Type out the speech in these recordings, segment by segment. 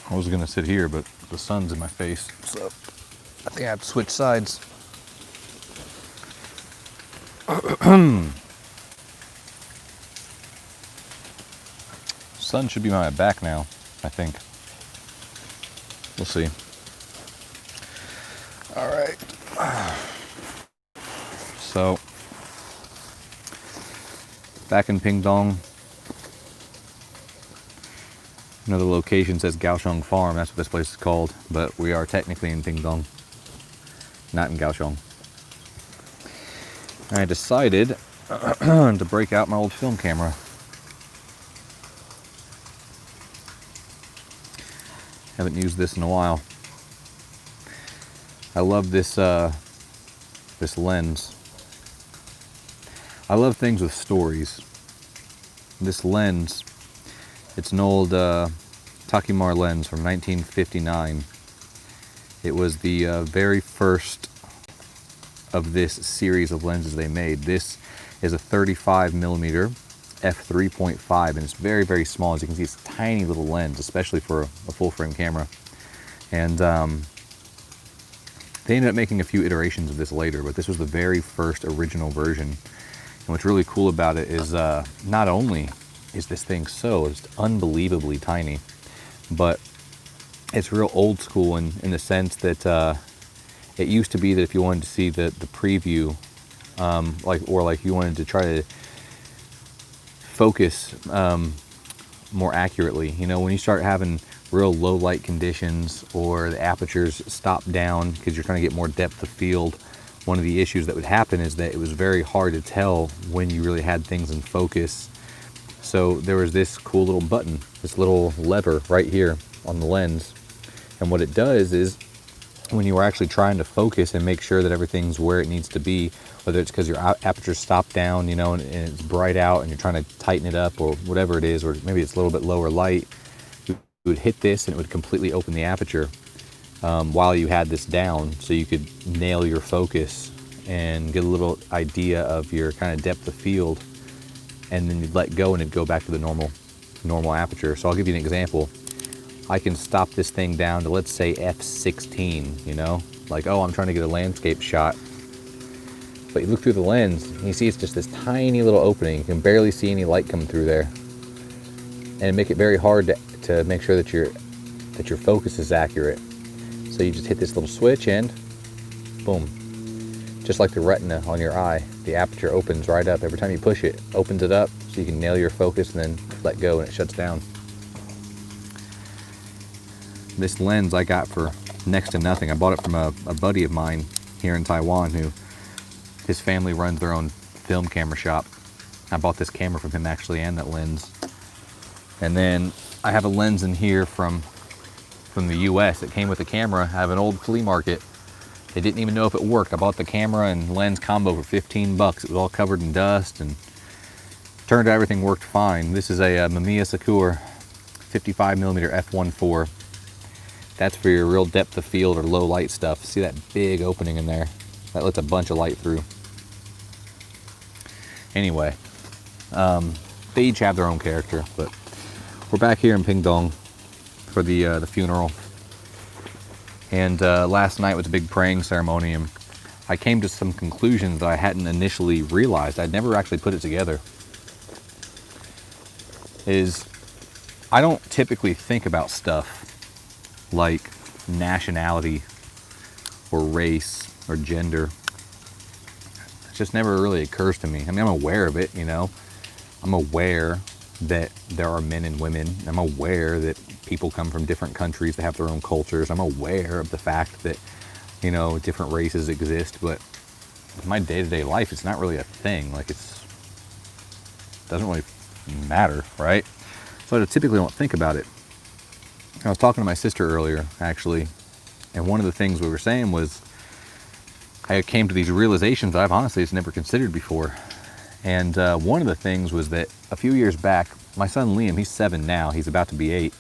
I was gonna sit here, but the sun's in my face, so I think I have to switch sides. Sun should be on my back now, I think. We'll see. All right. So, back in Pingdong. Another location says Kaohsiung Farm. That's what this place is called. But we are technically in Pingdong, not in Kaohsiung. I decided to break out my old film camera. Haven't used this in a while. I love this this lens. I love things with stories. This lens, it's an old Takimar lens from 1959. It was the very first of this series of lenses they made. This is a 35mm f3.5, and it's very, very small. As you can see, it's a tiny little lens, especially for a full frame camera. And they ended up making a few iterations of this later, but this was the very first original version. And what's really cool about it is not only is this thing it's unbelievably tiny, but it's real old school in the sense that it used to be that if you wanted to see the preview, like you wanted to try to focus more accurately, you know, when you start having real low light conditions or the apertures stop down because you're trying to get more depth of field, one of the issues that would happen is that it was very hard to tell when you really had things in focus. So there was this cool little button, this little lever right here on the lens, and what it does is when you are actually trying to focus and make sure that everything's where it needs to be, whether it's because your aperture's stopped down, you know, and it's bright out and you're trying to tighten it up or whatever it is, or maybe it's a little bit lower light, you would hit this and it would completely open the aperture while you had this down, so you could nail your focus and get a little idea of your kind of depth of field, and then you'd let go and it'd go back to the normal aperture. So I'll give you an example. I can stop this thing down to, let's say, f16, you know? Like, oh, I'm trying to get a landscape shot. But you look through the lens, and you see it's just this tiny little opening. You can barely see any light coming through there. And it make it very hard to make sure that your focus is accurate. So you just hit this little switch and boom. Just like the retina on your eye, the aperture opens right up. Every time you push it, opens it up so you can nail your focus and then let go and it shuts down. This lens I got for next to nothing. I bought it from a buddy of mine here in Taiwan who, his family runs their own film camera shop. I bought this camera from him actually, and that lens. And then I have a lens in here from the US. It came with the camera. I have an old flea market. They didn't even know if it worked. I bought the camera and lens combo for 15 bucks. It was all covered in dust, and turned out everything worked fine. This is a Mamiya Sakura 55mm f1.4. That's for your real depth of field or low light stuff. See that big opening in there? That lets a bunch of light through. Anyway, they each have their own character, but we're back here in Pingdong for the funeral. And last night was a big praying ceremony, and I came to some conclusions that I hadn't initially realized. I'd never actually put it together. I don't typically think about stuff like nationality or race or gender. It just never really occurs to me. I mean, I'm aware of it, you know. I'm aware that there are men and women. I'm aware that people come from different countries that have their own cultures. I'm aware of the fact that, you know, different races exist, but in my day-to-day life, it's not really a thing. Like, it doesn't really matter, right? So I typically don't think about it. I was talking to my sister earlier, actually, and one of the things we were saying was I came to these realizations that I've honestly just never considered before. And one of the things was that a few years back, my son Liam, he's 7 now, he's about to be 8.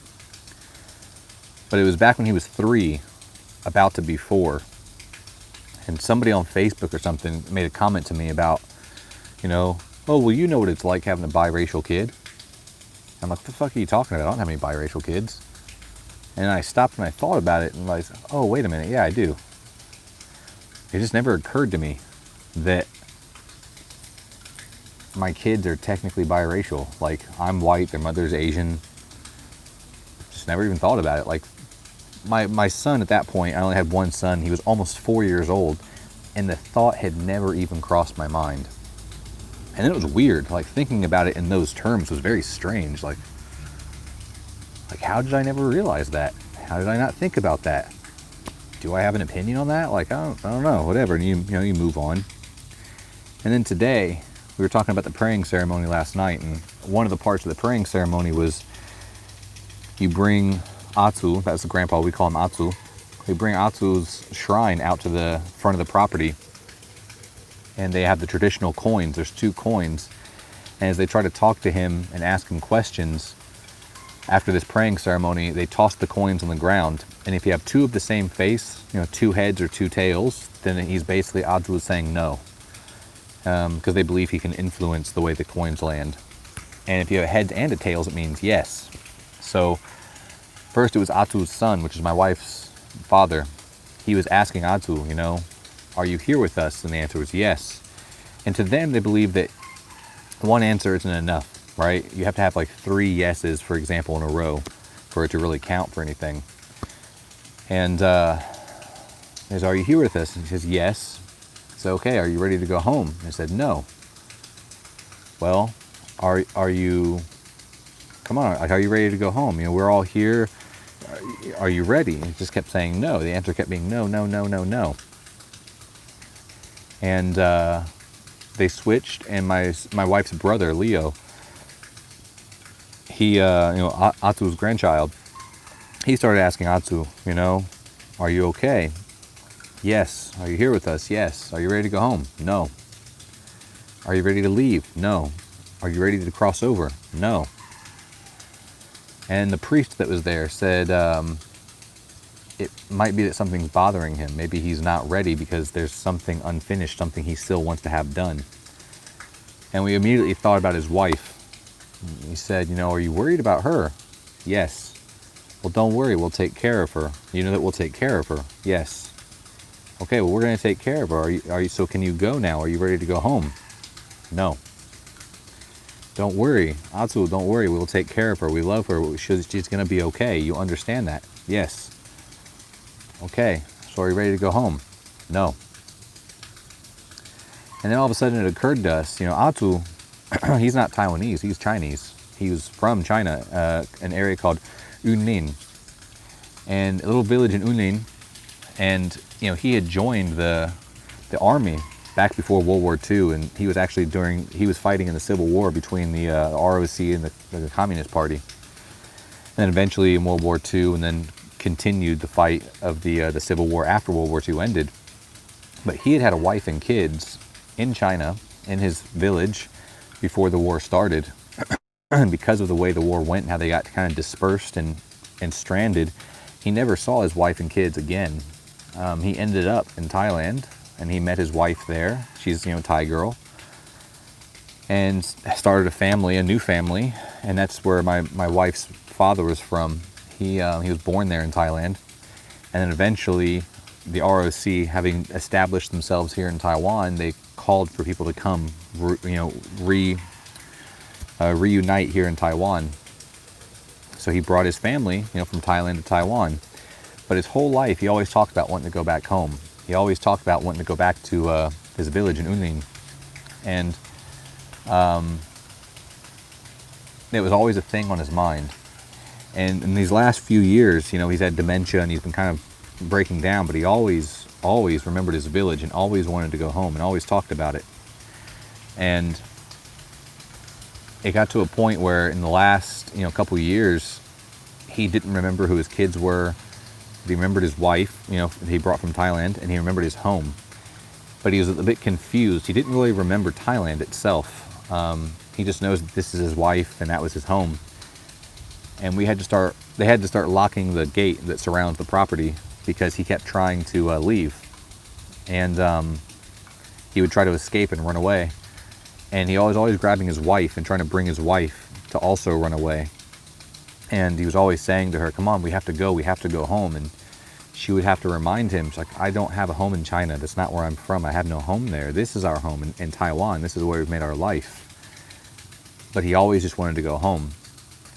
But it was back when he was 3, about to be 4. And somebody on Facebook or something made a comment to me about, you know, oh, well, you know what it's like having a biracial kid. I'm like, what the fuck are you talking about? I don't have any biracial kids. And I stopped and I thought about it and realized, oh, wait a minute, yeah, I do. It just never occurred to me that my kids are technically biracial. Like, I'm white, their mother's Asian. Just never even thought about it. Like, my son at that point, I only had one son, he was almost 4 years old, and the thought had never even crossed my mind. And then it was weird, like thinking about it in those terms was very strange. Like how did I never realize that? How did I not think about that? Do I have an opinion on that? Like, I don't know, whatever. And you move on. And then today, we were talking about the praying ceremony last night, and one of the parts of the praying ceremony was you bring Atu, that's the grandpa, we call him Atu. We bring Atu's shrine out to the front of the property, and they have the traditional coins. There's 2 coins. And as they try to talk to him and ask him questions, after this praying ceremony, they toss the coins on the ground. And if you have 2 of the same face, 2 heads or 2 tails, then he's basically, Atu is saying no. Because they believe he can influence the way the coins land. And if you have heads and a tails, it means yes. So first it was Atu's son, which is my wife's father. He was asking Atu, are you here with us? And the answer was yes. And to them, they believe that one answer isn't enough, right? You have to have like 3 yeses, for example, in a row for it to really count for anything. And he says, are you here with us? And he says, yes. So, okay, are you ready to go home? And I said, no. Well, are you, come on, are you ready to go home? We're all here. Are you ready? And he just kept saying no. The answer kept being no, no, no, no, no. And they switched, and my wife's brother, Leo, he, Atu's grandchild, he started asking Atu, are you okay? Yes. Are you here with us? Yes. Are you ready to go home? No. Are you ready to leave? No. Are you ready to cross over? No. And the priest that was there said it might be that something's bothering him. Maybe he's not ready because there's something unfinished, something he still wants to have done. And we immediately thought about his wife. He said, are you worried about her? Yes. Well, don't worry, we'll take care of her. You know that we'll take care of her? Yes. Okay, well, we're going to take care of her. Are you? So can you go now? Are you ready to go home? No. Don't worry, Atu, don't worry, we'll take care of her. We love her. She's going to be okay. You understand that? Yes. Okay, so are you ready to go home? No. And then all of a sudden it occurred to us, Atu, he's not Taiwanese, he's Chinese. He was from China, an area called Yunlin, and a little village in Yunlin. And he had joined the army back before World War II, and he was actually he was fighting in the Civil War between the ROC and the Communist Party. And then eventually in World War II, and then continued the fight of the Civil War after World War II ended. But he had a wife and kids in China, in his village, before the war started. And because of the way the war went and how they got kind of dispersed and stranded, he never saw his wife and kids again. He ended up in Thailand, and he met his wife there. She's, Thai girl. And started a family, a new family. And that's where my wife's father was from. He was born there in Thailand. And then eventually, the ROC, having established themselves here in Taiwan, they called for people to come, reunite here in Taiwan. So he brought his family, from Thailand to Taiwan. But his whole life, he always talked about wanting to go back home. He always talked about wanting to go back to his village in Yunlin. And it was always a thing on his mind. And in these last few years, he's had dementia and he's been kind of breaking down, but he always remembered his village and always wanted to go home and always talked about it. And it got to a point where in the last, couple of years, he didn't remember who his kids were. He remembered his wife, he brought from Thailand, and he remembered his home. But he was a bit confused. He didn't really remember Thailand itself. He just knows that this is his wife and that was his home. And they had to start locking the gate that surrounds the property because he kept trying to leave. And he would try to escape and run away. And he was always grabbing his wife and trying to bring his wife to also run away. And he was always saying to her, come on, we have to go home. And she would have to remind him, she's like, I don't have a home in China. That's not where I'm from. I have no home there. This is our home in Taiwan. This is where we've made our life. But he always just wanted to go home.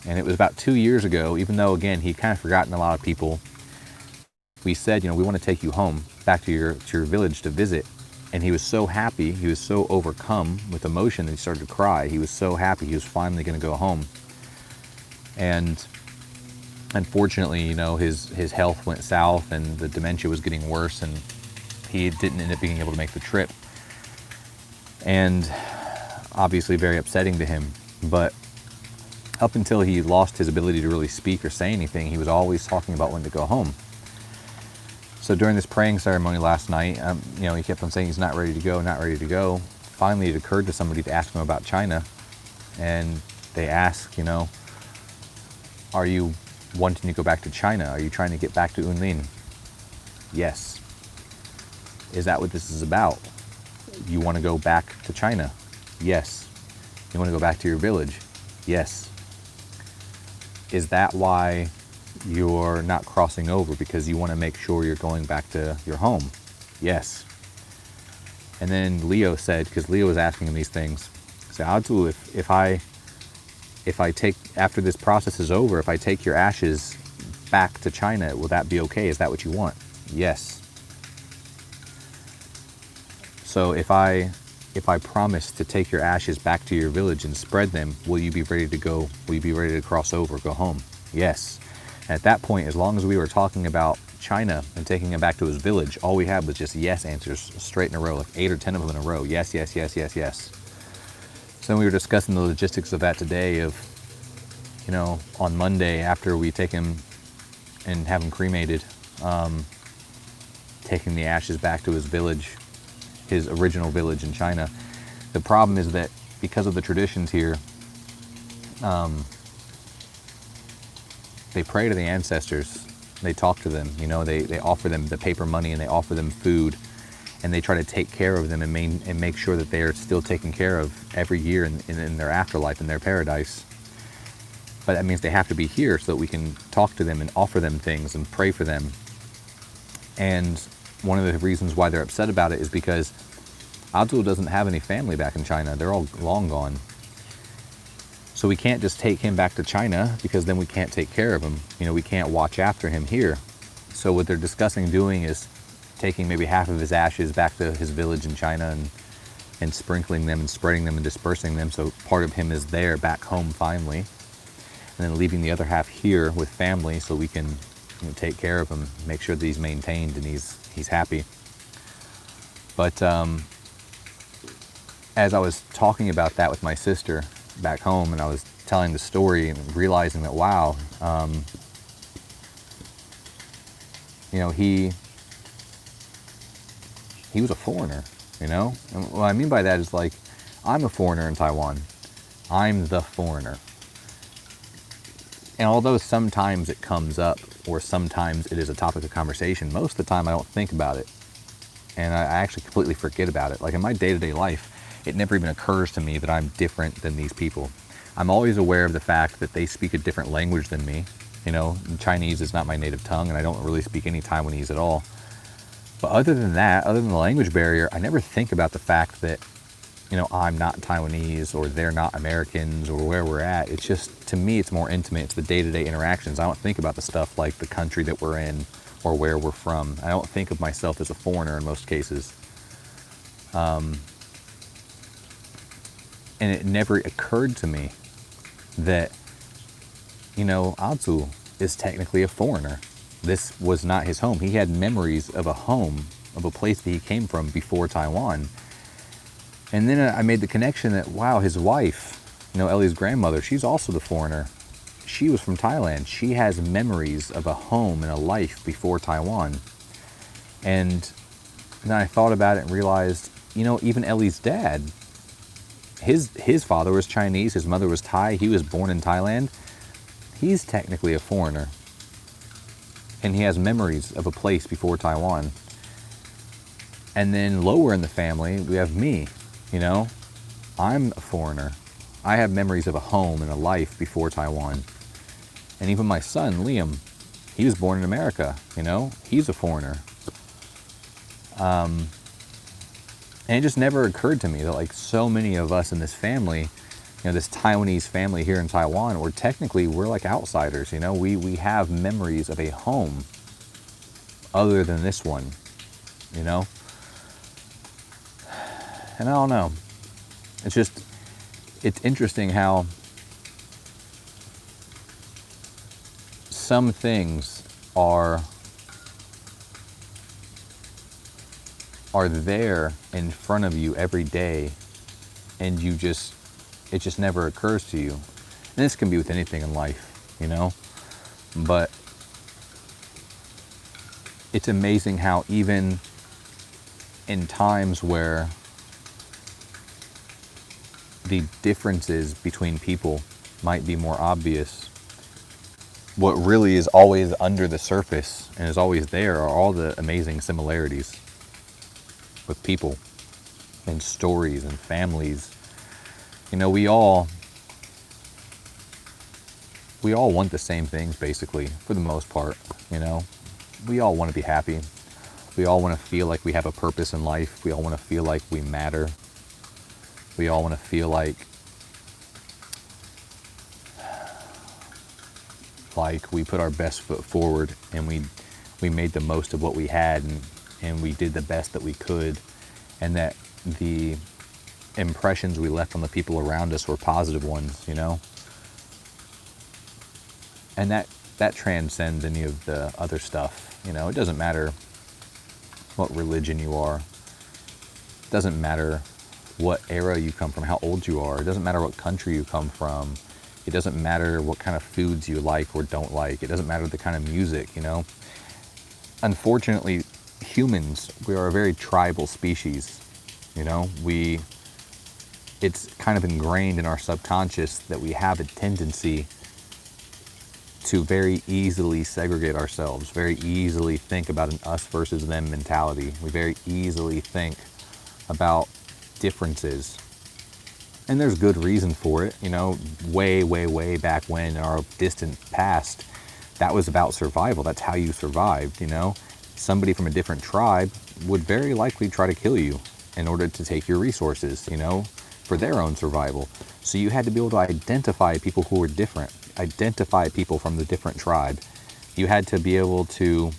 And it was about 2 years ago, even though, again, he'd kind of forgotten a lot of people, we said, we want to take you home, back to your village to visit. And he was so happy, he was so overcome with emotion that he started to cry. He was so happy he was finally going to go home. And unfortunately, his health went south and the dementia was getting worse, and he didn't end up being able to make the trip. And obviously very upsetting to him. But up until he lost his ability to really speak or say anything, he was always talking about when to go home. So during this praying ceremony last night, he kept on saying he's not ready to go, not ready to go. Finally, it occurred to somebody to ask him about China. And they asked, are you wanting to go back to China? Are you trying to get back to Yunlin? Yes. Is that what this is about? You want to go back to China? Yes. You want to go back to your village? Yes. Is that why you're not crossing over? Because you want to make sure you're going back to your home? Yes. And then Leo said, because Leo was asking him these things, say, Adu, if I take, after this process is over, if I take your ashes back to China, will that be okay? Is that what you want? Yes. So if I promise to take your ashes back to your village and spread them, will you be ready to go? Will you be ready to cross over, go home? Yes. And at that point, as long as we were talking about China and taking him back to his village, all we had was just yes answers straight in a row, like 8 or 10 of them in a row. Yes, yes, yes, yes, yes. So then we were discussing the logistics of that today of, on Monday after we take him and have him cremated, taking the ashes back to his village, his original village in China. The problem is that because of the traditions here, they pray to the ancestors, they talk to them, they offer them the paper money and they offer them food, and they try to take care of them and make sure that they are still taken care of every year in their afterlife, in their paradise. But that means they have to be here so that we can talk to them and offer them things and pray for them. And one of the reasons why they're upset about it is because Abdul doesn't have any family back in China. They're all long gone. So we can't just take him back to China, because then we can't take care of him. We can't watch after him here. So what they're discussing doing is taking maybe half of his ashes back to his village in China and sprinkling them and spreading them and dispersing them, so part of him is there back home finally, and then leaving the other half here with family so we can take care of him, make sure that he's maintained and he's happy. But as I was talking about that with my sister back home, and I was telling the story and realizing that, wow, he was a foreigner, And what I mean by that is, like, I'm a foreigner in Taiwan. I'm the foreigner. And although sometimes it comes up, or sometimes it is a topic of conversation, most of the time I don't think about it. And I actually completely forget about it. Like, in my day-to-day life, it never even occurs to me that I'm different than these people. I'm always aware of the fact that they speak a different language than me. Chinese is not my native tongue, and I don't really speak any Taiwanese at all. But other than that, other than the language barrier, I never think about the fact that, I'm not Taiwanese, or they're not Americans, or where we're at. It's just, to me, it's more intimate. It's the day-to-day interactions. I don't think about the stuff like the country that we're in or where we're from. I don't think of myself as a foreigner in most cases. And it never occurred to me that, Atsu is technically a foreigner. This was not his home. He had memories of a home, of a place that he came from before Taiwan. And then I made the connection that, wow, his wife, Ellie's grandmother, she's also the foreigner. She was from Thailand. She has memories of a home and a life before Taiwan. And then I thought about it and realized, even Ellie's dad, his father was Chinese, his mother was Thai, he was born in Thailand. He's technically a foreigner. And he has memories of a place before Taiwan. And then lower in the family, we have me. I'm a foreigner. I have memories of a home and a life before Taiwan. And even my son, Liam, he was born in America, he's a foreigner. And it just never occurred to me that like so many of us in this family, this Taiwanese family here in Taiwan, we're like outsiders, we have memories of a home other than this one, and I don't know. It's interesting how some things are there in front of you every day, and it just never occurs to you. And this can be with anything in life, but it's amazing how even in times where the differences between people might be more obvious, what really is always under the surface and is always there are all the amazing similarities with people and stories and families. We all want the same things, basically, for the most part. We all want to be happy. We all want to feel like we have a purpose in life. We all want to feel like we matter. We all want to feel like we put our best foot forward, and we made the most of what we had, and we did the best that we could, and that the impressions we left on the people around us were positive ones, and that transcends any of the other stuff. It doesn't matter what religion you are. It doesn't matter what era you come from, how old you are. It doesn't matter what country you come from. It doesn't matter what kind of foods you like or don't like. It doesn't matter the kind of music, Unfortunately, humans, we are a very tribal species, it's kind of ingrained in our subconscious that we have a tendency to very easily segregate ourselves, very easily think about an us versus them mentality. We very easily think about differences. And there's good reason for it, way, way, way back when, in our distant past, that was about survival. That's how you survived, Somebody from a different tribe would very likely try to kill you in order to take your resources, for their own survival. So you had to be able to identify people who were different, identify people from the different tribe. You had to be able to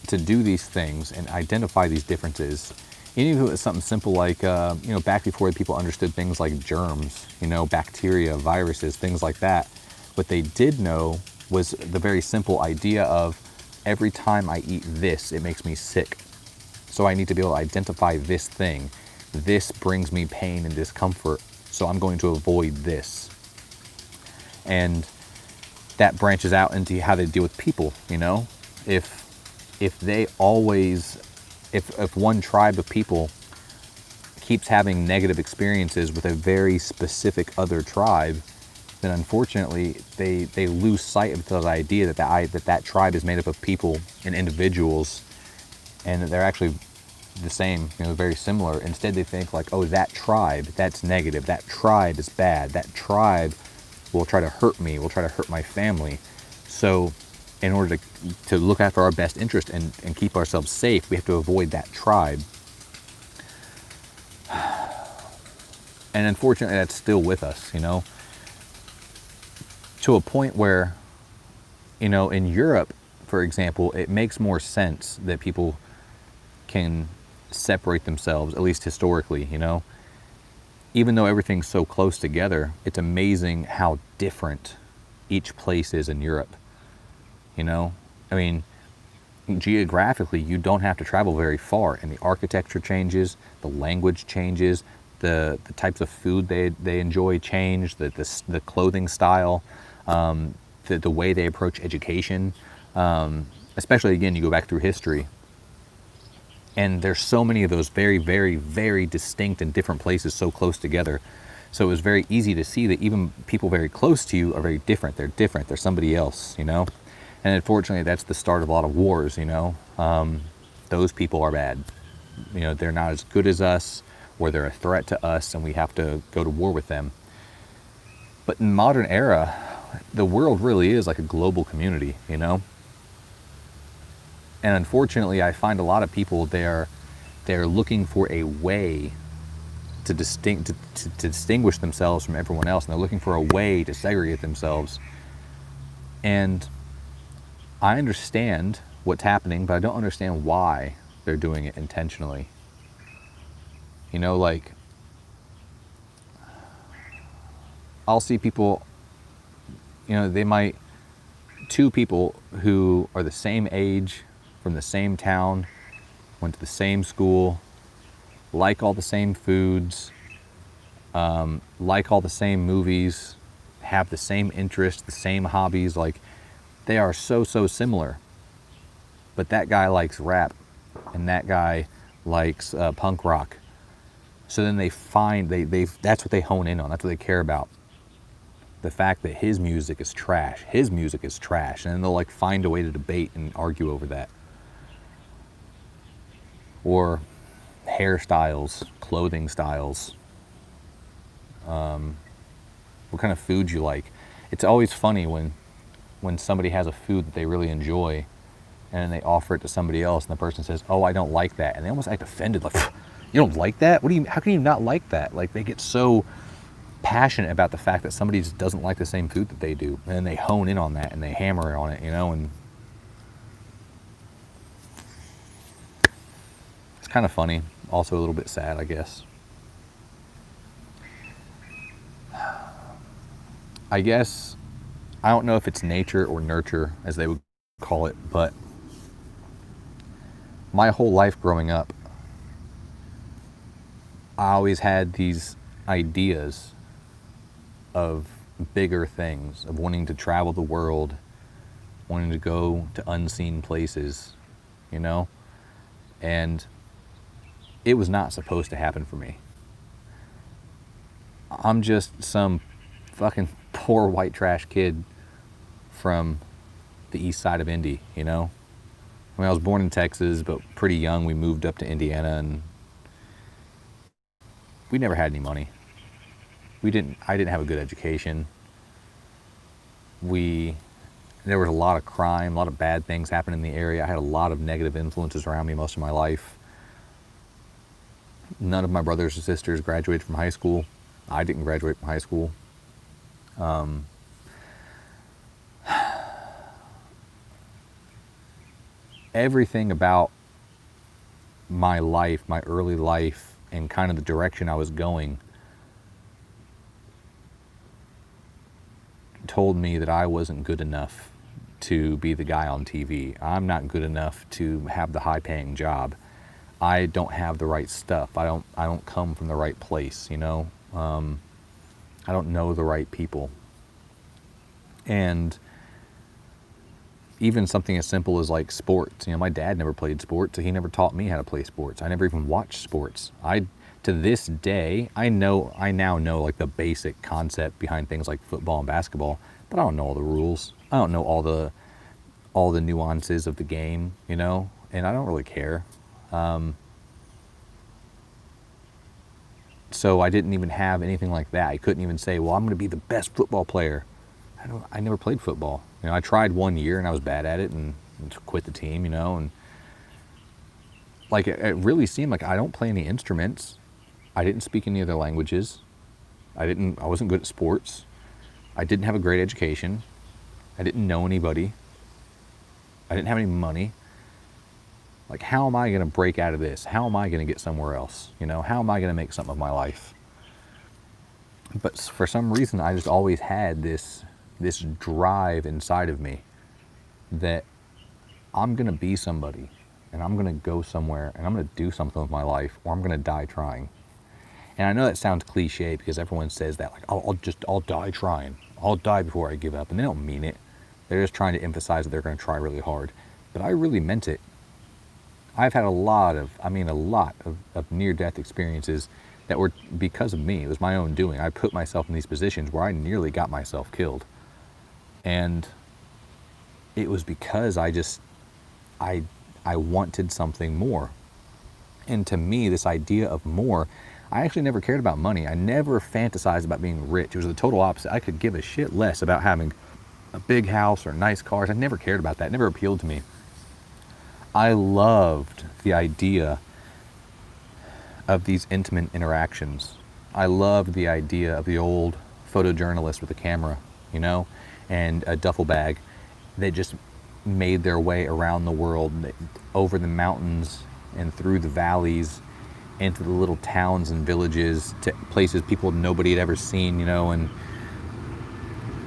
do these things and identify these differences. Even if it was something simple like, back before people understood things like germs, bacteria, viruses, things like that, what they did know was the very simple idea of every time I eat this, it makes me sick. So I need to be able to identify this thing. This brings me pain and discomfort, so I'm going to avoid this. And that branches out into how they deal with people, If they always, if one tribe of people keeps having negative experiences with a very specific other tribe, then unfortunately they lose sight of the idea that tribe is made up of people and individuals, and that they're actually the same, very similar. Instead they think like, oh, that tribe, that's negative, that tribe is bad, that tribe will try to hurt me, will try to hurt my family. So in order to look after our best interest and keep ourselves safe, we have to avoid that tribe. And unfortunately that's still with us, to a point where, in Europe, for example, it makes more sense that people can separate themselves, at least historically, Even though everything's so close together, it's amazing how different each place is in Europe, I mean, geographically, you don't have to travel very far, and the architecture changes, the language changes, the types of food they enjoy change, the clothing style, the way they approach education, especially, again, you go back through history. And there's so many of those very, very, very distinct and different places so close together. So it was very easy to see that even people very close to you are very different. They're different. They're somebody else, And unfortunately, that's the start of a lot of wars, Those people are bad. They're not as good as us, or they're a threat to us, and we have to go to war with them. But in modern era, the world really is like a global community, you know? And unfortunately, I find a lot of people, they're looking for a way to distinguish themselves from everyone else, and they're looking for a way to segregate themselves. And I understand what's happening, but I don't understand why they're doing it intentionally. You know, like, I'll see people, you know, two people who are the same age, from the same town, went to the same school, like all the same foods, like all the same movies, have the same interests, the same hobbies. Like, they are so similar. But that guy likes rap, and that guy likes punk rock. So then that's what they hone in on. That's what they care about. The fact that his music is trash. His music is trash. And then they'll like find a way to debate and argue over that. Or hairstyles, clothing styles, what kind of food you like. It's always funny when somebody has a food that they really enjoy, and then they offer it to somebody else, and the person says, "Oh, I don't like that," and they almost act offended, like, "You don't like that? How can you not like that?" Like, they get so passionate about the fact that somebody just doesn't like the same food that they do, and then they hone in on that and they hammer on it, you know. And it's kind of funny, also a little bit sad, I guess. I guess, I don't know if it's nature or nurture, as they would call it, but my whole life growing up, I always had these ideas of bigger things, of wanting to travel the world, wanting to go to unseen places, you know? And it was not supposed to happen for me. I'm just some fucking poor white trash kid from the east side of Indy, you know? I mean, I was born in Texas, but pretty young we moved up to Indiana, and we never had any money. I didn't have a good education. There was a lot of crime, a lot of bad things happening in the area. I had a lot of negative influences around me most of my life. None of my brothers and sisters graduated from high school. I didn't graduate from high school. Everything about my life, my early life, and kind of the direction I was going told me that I wasn't good enough to be the guy on TV. I'm not good enough to have the high-paying job. I don't have the right stuff. I don't come from the right place, you know? I don't know the right people. And even something as simple as like sports, you know, my dad never played sports, so he never taught me how to play sports. I never even watched sports. To this day, I now know like the basic concept behind things like football and basketball, but I don't know all the rules. I don't know all the nuances of the game, you know, and I don't really care. So I didn't even have anything like that. I couldn't even say, well, I'm going to be the best football player. I never played football. You know, I tried 1 year and I was bad at it and quit the team, you know, and like it really seemed like I don't play any instruments. I didn't speak any other languages. I wasn't good at sports. I didn't have a great education. I didn't know anybody. I didn't have any money. Like, how am I going to break out of this? How am I going to get somewhere else? You know, how am I going to make something of my life? But for some reason, I just always had this drive inside of me that I'm going to be somebody, and I'm going to go somewhere, and I'm going to do something with my life, or I'm going to die trying. And I know that sounds cliche because everyone says that, like, I'll die trying. I'll die before I give up. And they don't mean it. They're just trying to emphasize that they're going to try really hard. But I really meant it. I've had a lot of near-death experiences that were because of me. It was my own doing. I put myself in these positions where I nearly got myself killed. And it was because I wanted something more. And to me, this idea of more, I actually never cared about money. I never fantasized about being rich. It was the total opposite. I could give a shit less about having a big house or nice cars. I never cared about that. It never appealed to me. I loved the idea of these intimate interactions. I loved the idea of the old photojournalist with a camera, you know, and a duffel bag. They just made their way around the world, over the mountains and through the valleys, into the little towns and villages, to places nobody had ever seen, you know, and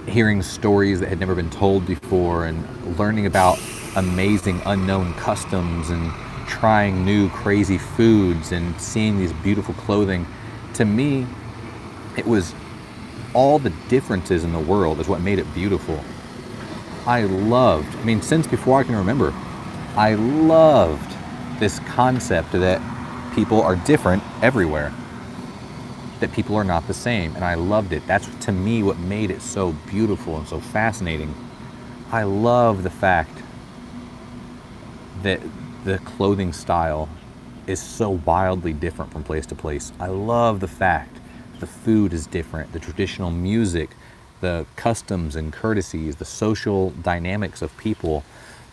hearing stories that had never been told before, and learning about amazing unknown customs, and trying new crazy foods, and seeing these beautiful clothing. To me, it was all the differences in the world is what made it beautiful. Since before I can remember, I loved this concept that people are different everywhere, that people are not the same, and I loved it. That's, to me, what made it so beautiful and so fascinating. I love the fact that the clothing style is so wildly different from place to place. I love the fact the food is different, the traditional music, the customs and courtesies, the social dynamics of people,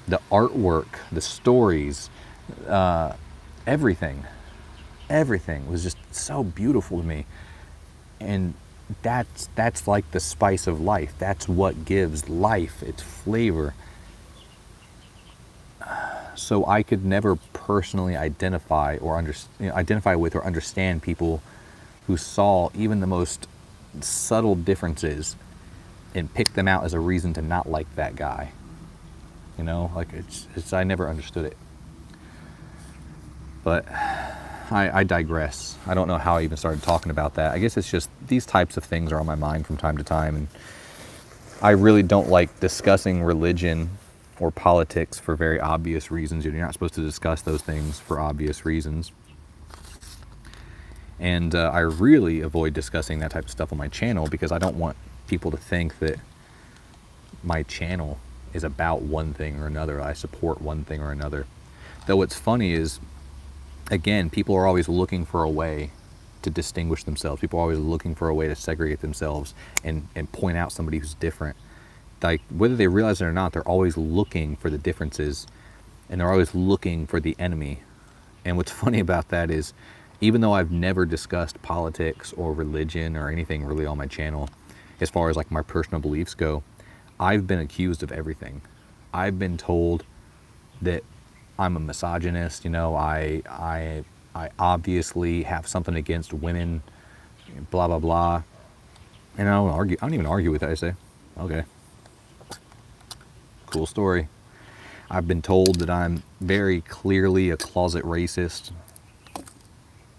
the artwork, the stories, everything was just so beautiful to me. And that's like the spice of life. That's what gives life its flavor. So I could never personally identify with or understand people who saw even the most subtle differences and picked them out as a reason to not like that guy. You know, like I never understood it. But I digress. I don't know how I even started talking about that. I guess it's just these types of things are on my mind from time to time, and I really don't like discussing religion or politics for very obvious reasons. You're not supposed to discuss those things for obvious reasons. And I really avoid discussing that type of stuff on my channel because I don't want people to think that my channel is about one thing or another. I support one thing or another. Though what's funny is, again, people are always looking for a way to distinguish themselves. People are always looking for a way to segregate themselves and point out somebody who's different. Like, whether they realize it or not, they're always looking for the differences, and they're always looking for the enemy. And what's funny about that is, even though I've never discussed politics or religion or anything really on my channel, as far as like my personal beliefs go, I've been accused of everything. I've been told that I'm a misogynist, you know, I obviously have something against women, blah, blah, blah. And I don't even argue with that. I say, okay, cool story. I've been told that I'm very clearly a closet racist.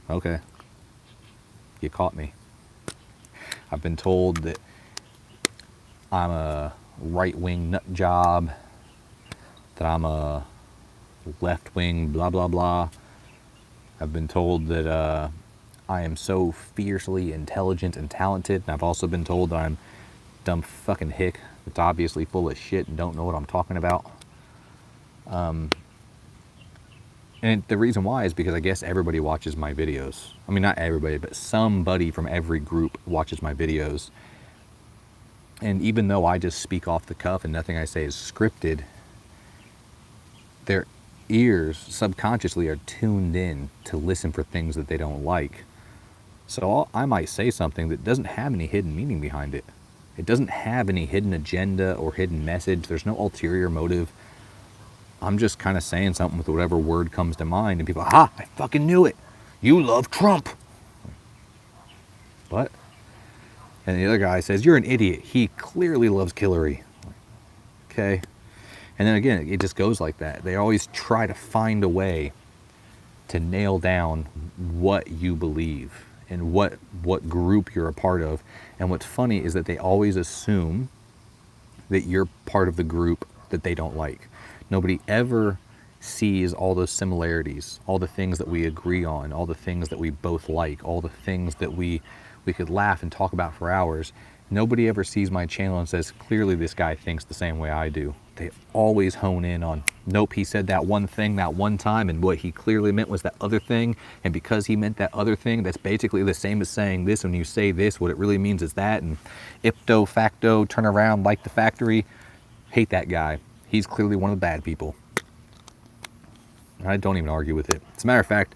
Okay, you caught me. I've been told that I'm a right-wing nut job, that I'm a left-wing blah, blah, blah. I've been told that I am so fiercely intelligent and talented, and I've also been told that I'm dumb fucking hick that's obviously full of shit and don't know what I'm talking about. And the reason why is because I guess everybody watches my videos. I mean, not everybody, but somebody from every group watches my videos. And even though I just speak off the cuff and nothing I say is scripted, their ears subconsciously are tuned in to listen for things that they don't like. So I might say something that doesn't have any hidden meaning behind it. It doesn't have any hidden agenda or hidden message. There's no ulterior motive. I'm just kind of saying something with whatever word comes to mind, and people, I fucking knew it. You love Trump. What? And the other guy says, you're an idiot. He clearly loves Hillary. Okay. And then again, it just goes like that. They always try to find a way to nail down what you believe and what group you're a part of. And what's funny is that they always assume that you're part of the group that they don't like. Nobody ever sees all those similarities, all the things that we agree on, all the things that we both like, all the things that we could laugh and talk about for hours. Nobody ever sees my channel and says, clearly this guy thinks the same way I do. They always hone in on, nope, he said that one thing that one time, and what he clearly meant was that other thing. And because he meant that other thing, that's basically the same as saying this. When you say this, what it really means is that. And ipso facto, turn around like the factory. Hate that guy. He's clearly one of the bad people. I don't even argue with it. As a matter of fact,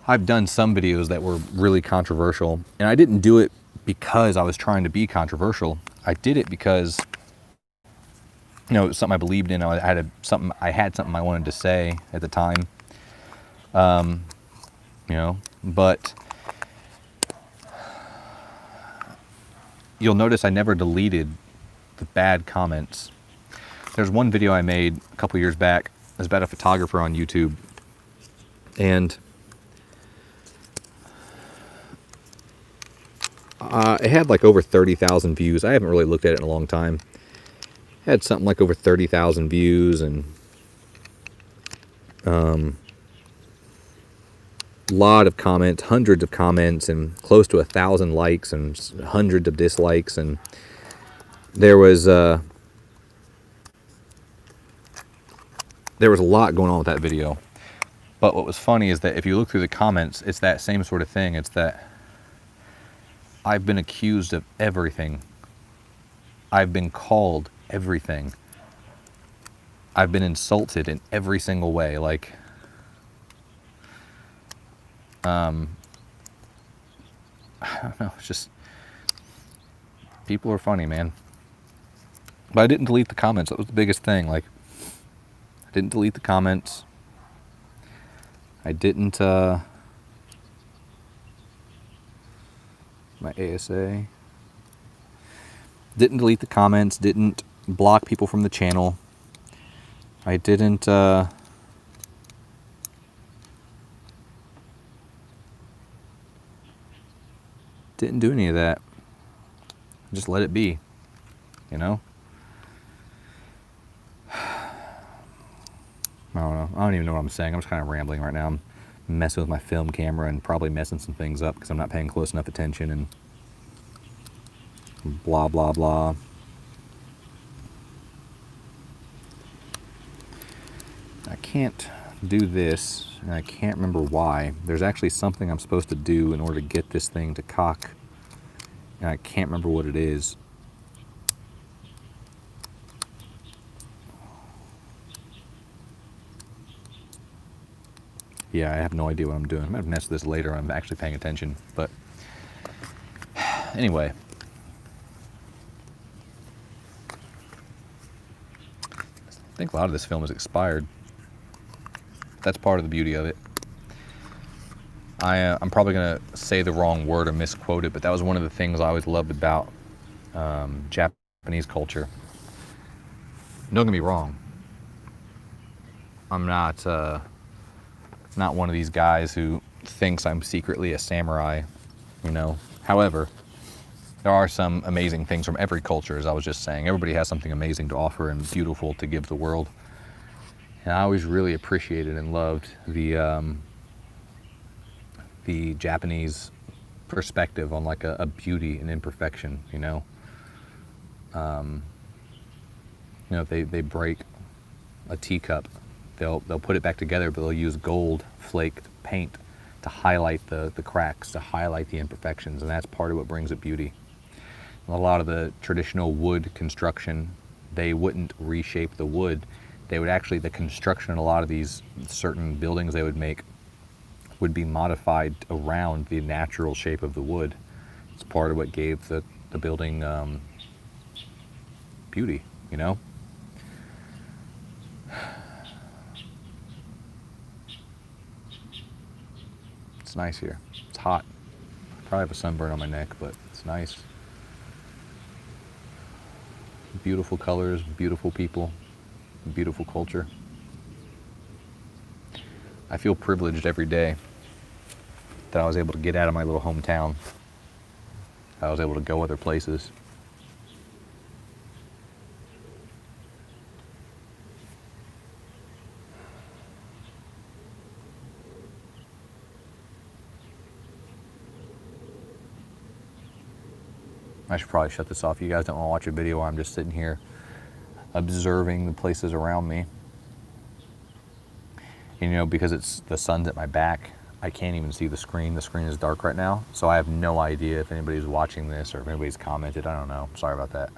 I've done some videos that were really controversial, and I didn't do it because I was trying to be controversial. I did it because, you know, it was something I believed in. I had something I wanted to say at the time. You know, but you'll notice I never deleted the bad comments. There's one video I made a couple years back. It was about a photographer on YouTube, and it had like over 30,000 views. I haven't really looked at it in a long time. It had something like over 30,000 views, and a lot of comments, hundreds of comments, and close to 1,000 likes and hundreds of dislikes. And there was a lot going on with that video. But what was funny is that if you look through the comments, it's that same sort of thing. It's that I've been accused of everything. I've been called everything. I've been insulted in every single way. Like, I don't know, it's just, people are funny, man. But I didn't delete the comments. That was the biggest thing. Like, I didn't delete the comments. I didn't, my ASA. Didn't delete the comments, didn't block people from the channel. I didn't, didn't do any of that. Just let it be, you know? I don't know. I don't even know what I'm saying. I'm just kind of rambling right now. I'm messing with my film camera and probably messing some things up because I'm not paying close enough attention and blah, blah, blah. I can't do this, and I can't remember why. There's actually something I'm supposed to do in order to get this thing to cock, and I can't remember what it is. Yeah, I have no idea what I'm doing. I'm going to mess with this later. I'm actually paying attention. But anyway. I think a lot of this film is expired. That's part of the beauty of it. I'm probably going to say the wrong word or misquote it, but that was one of the things I always loved about Japanese culture. Don't get me wrong. I'm not one of these guys who thinks I'm secretly a samurai, you know. However, there are some amazing things from every culture, as I was just saying. Everybody has something amazing to offer and beautiful to give the world. And I always really appreciated and loved the Japanese perspective on like a beauty and imperfection, you know. You know, if they break a teacup, they'll put it back together, but they'll use gold flaked paint to highlight the cracks, to highlight the imperfections, and that's part of what brings it beauty. A lot of the traditional wood construction, they wouldn't reshape the wood. They would actually, the construction in a lot of these certain buildings they would make would be modified around the natural shape of the wood. It's part of what gave the building beauty, you know? It's nice here. It's hot. Probably have a sunburn on my neck, but it's nice. Beautiful colors, beautiful people, beautiful culture. I feel privileged every day that I was able to get out of my little hometown. I was able to go other places. I should probably shut this off. You guys don't want to watch a video where I'm just sitting here observing the places around me. And, you know, because the sun's at my back, I can't even see the screen. The screen is dark right now, so I have no idea if anybody's watching this or if anybody's commented. I don't know. Sorry about that.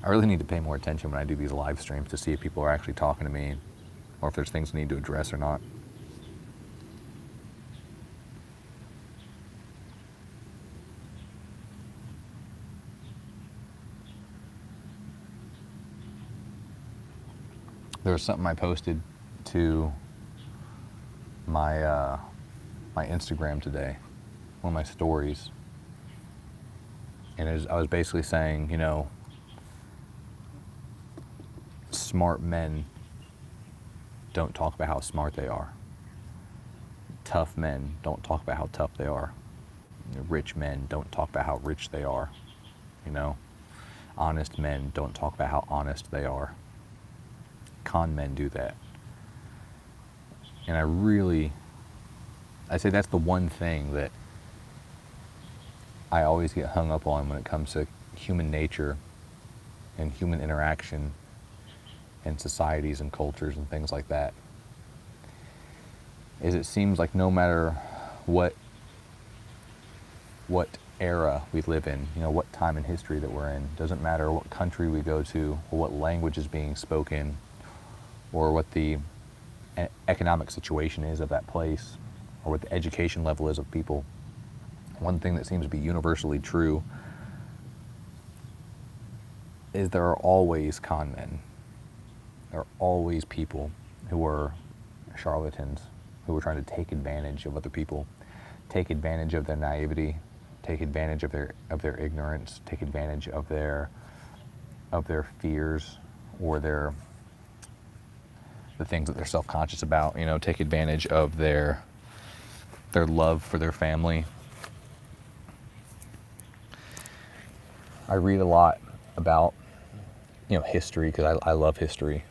I really need to pay more attention when I do these live streams to see if people are actually talking to me or if there's things I need to address or not. There was something I posted to my my Instagram today, one of my stories, and I was basically saying, you know, smart men don't talk about how smart they are. Tough men don't talk about how tough they are. Rich men don't talk about how rich they are. You know, honest men don't talk about how honest they are. Con men do that. And I say that's the one thing that I always get hung up on when it comes to human nature and human interaction and societies and cultures and things like that, is it seems like no matter what era we live in, you know, what time in history that we're in, doesn't matter what country we go to or what language is being spoken or what the economic situation is of that place or what the education level is of people, one thing that seems to be universally true is there are always con men. There are always people who are charlatans, who are trying to take advantage of other people, take advantage of their naivety, take advantage of their ignorance, take advantage of their fears or the things that they're self-conscious about, you know, take advantage of their love for their family. I read a lot about, you know, history because I love history.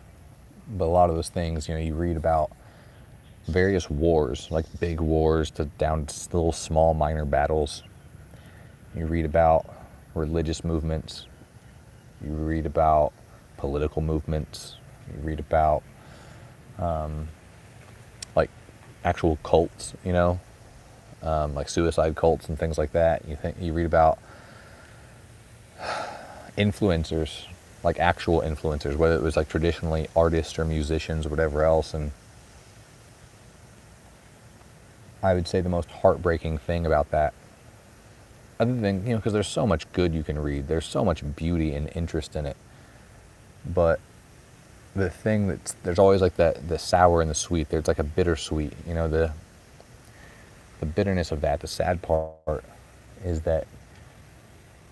But a lot of those things, you know, you read about various wars, like big wars down to little small minor battles. You read about religious movements. You read about political movements. You read about like actual cults, you know, like suicide cults and things like that. You read about influencers, like actual influencers, whether it was like traditionally artists or musicians or whatever else. And I would say the most heartbreaking thing about that, other than, you know, because there's so much good you can read, there's so much beauty and interest in it, but the thing there's always like the sour and the sweet. There's like a bittersweet, you know, the bitterness of that. The sad part is that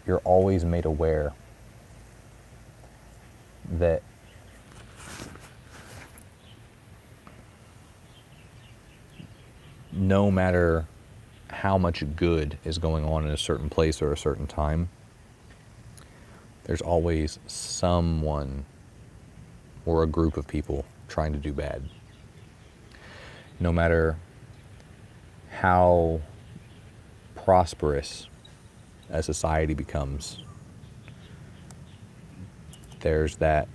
you're always made aware that no matter how much good is going on in a certain place or a certain time, there's always someone or a group of people trying to do bad. No matter how prosperous a society becomes, there's that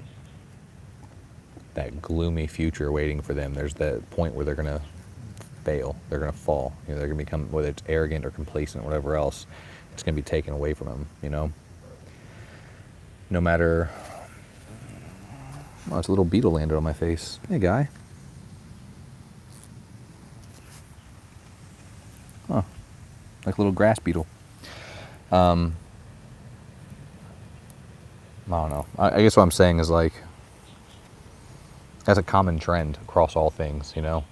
gloomy future waiting for them. There's that point where they're going to fail. They're going to fall. You know, they're going to become, whether it's arrogant or complacent or whatever else, it's going to be taken away from them, you know? No matter... Oh, it's a little beetle landed on my face. Hey, guy. Huh. Like a little grass beetle. I don't know. I guess what I'm saying is, like, that's a common trend across all things, you know?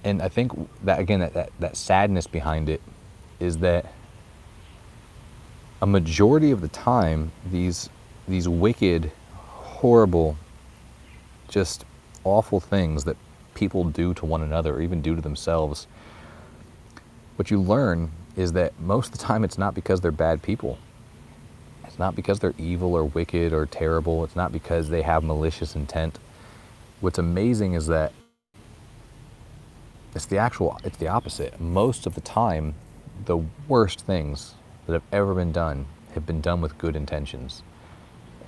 And I think that, again, that sadness behind it is that a majority of the time, these wicked, horrible, just awful things that people do to one another or even do to themselves, what you learn is that most of the time it's not because they're bad people. It's not because they're evil or wicked or terrible. It's not because they have malicious intent. What's amazing is that it's the opposite. Most of the time, the worst things that have ever been done have been done with good intentions.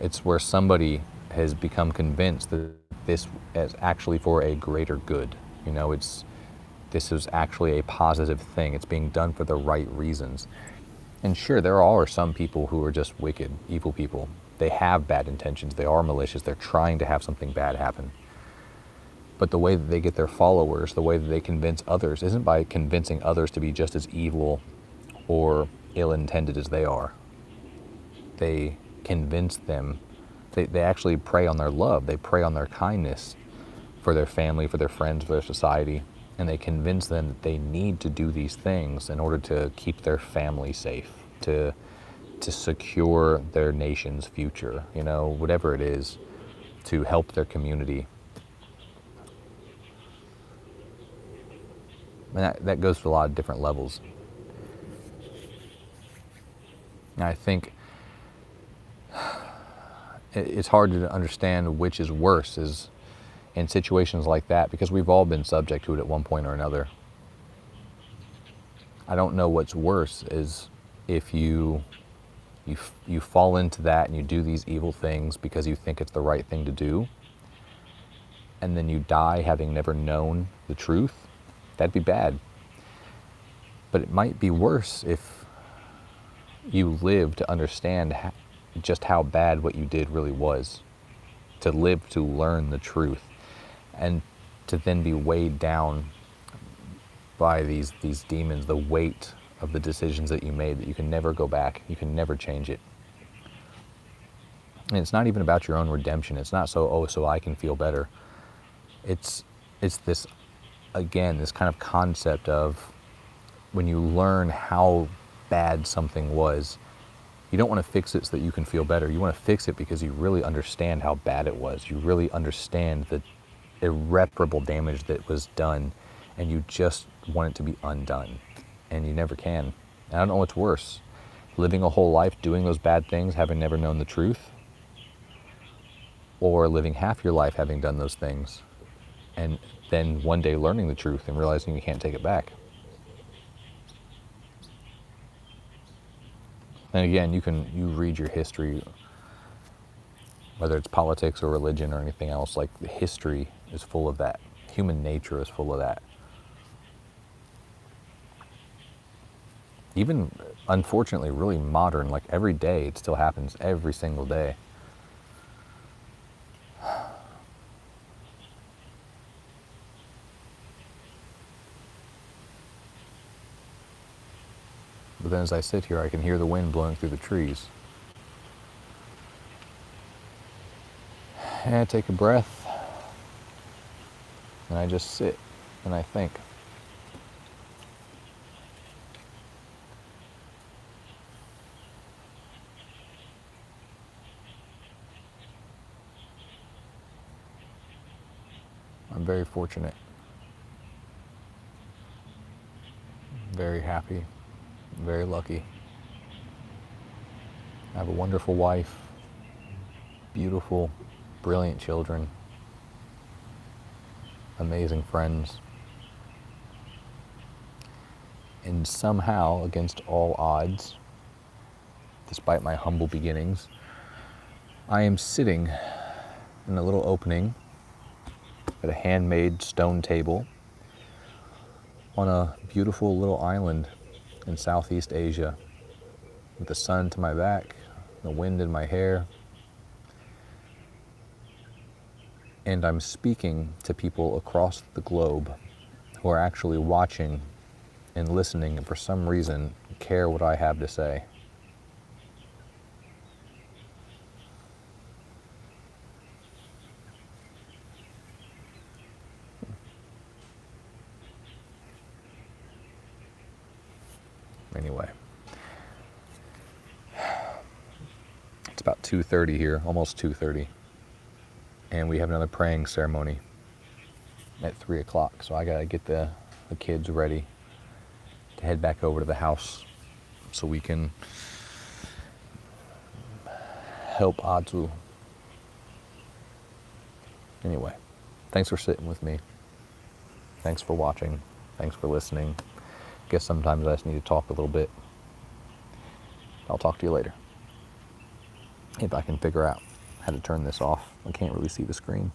It's where somebody has become convinced that this is actually for a greater good. You know, this is actually a positive thing. It's being done for the right reasons. And sure, there are some people who are just wicked, evil people. They have bad intentions. They are malicious. They're trying to have something bad happen. But the way that they get their followers, the way that they convince others, isn't by convincing others to be just as evil or ill-intended as they are. They convince them, they actually prey on their love. They prey on their kindness for their family, for their friends, for their society. And they convince them that they need to do these things in order to keep their family safe, to secure their nation's future, you know, whatever it is, to help their community. And that goes to a lot of different levels. And I think it's hard to understand which is worse is in situations like that, because we've all been subject to it at one point or another. I don't know what's worse is if you fall into that and you do these evil things because you think it's the right thing to do, and then you die having never known the truth. That'd be bad. But it might be worse if you live to understand just how bad what you did really was, to live to learn the truth, and to then be weighed down by these demons, the weight of the decisions that you made, that you can never go back, you can never change it. And it's not even about your own redemption. It's not so I can feel better. It's this, again, this kind of concept of when you learn how bad something was, you don't want to fix it so that you can feel better. You want to fix it because you really understand how bad it was. You really understand the irreparable damage that was done, and you just want it to be undone, and you never can. And I don't know what's worse, living a whole life doing those bad things, having never known the truth, or living half your life having done those things, and then one day learning the truth and realizing you can't take it back. And again, you read your history, whether it's politics or religion or anything else, like the history is full of that. Human nature is full of that. Even, unfortunately, really modern, like every day, it still happens every single day. But then as I sit here, I can hear the wind blowing through the trees. And I take a breath, and I just sit, and I think. I'm very fortunate, very happy, very lucky. I have a wonderful wife, beautiful, brilliant children, amazing friends. And somehow, against all odds, despite my humble beginnings, I am sitting in a little opening at a handmade stone table on a beautiful little island in Southeast Asia, with the sun to my back, the wind in my hair, and I'm speaking to people across the globe who are actually watching and listening, and for some reason care what I have to say. Anyway, it's about 2:30 here, almost 2:30, and we have another praying ceremony at 3 o'clock, so I gotta get the kids ready to head back over to the house so we can help Atu. Anyway, thanks for sitting with me. Thanks for watching. Thanks for listening. Guess sometimes I just need to talk a little bit. I'll talk to you later. If I can figure out how to turn this off. I can't really see the screen.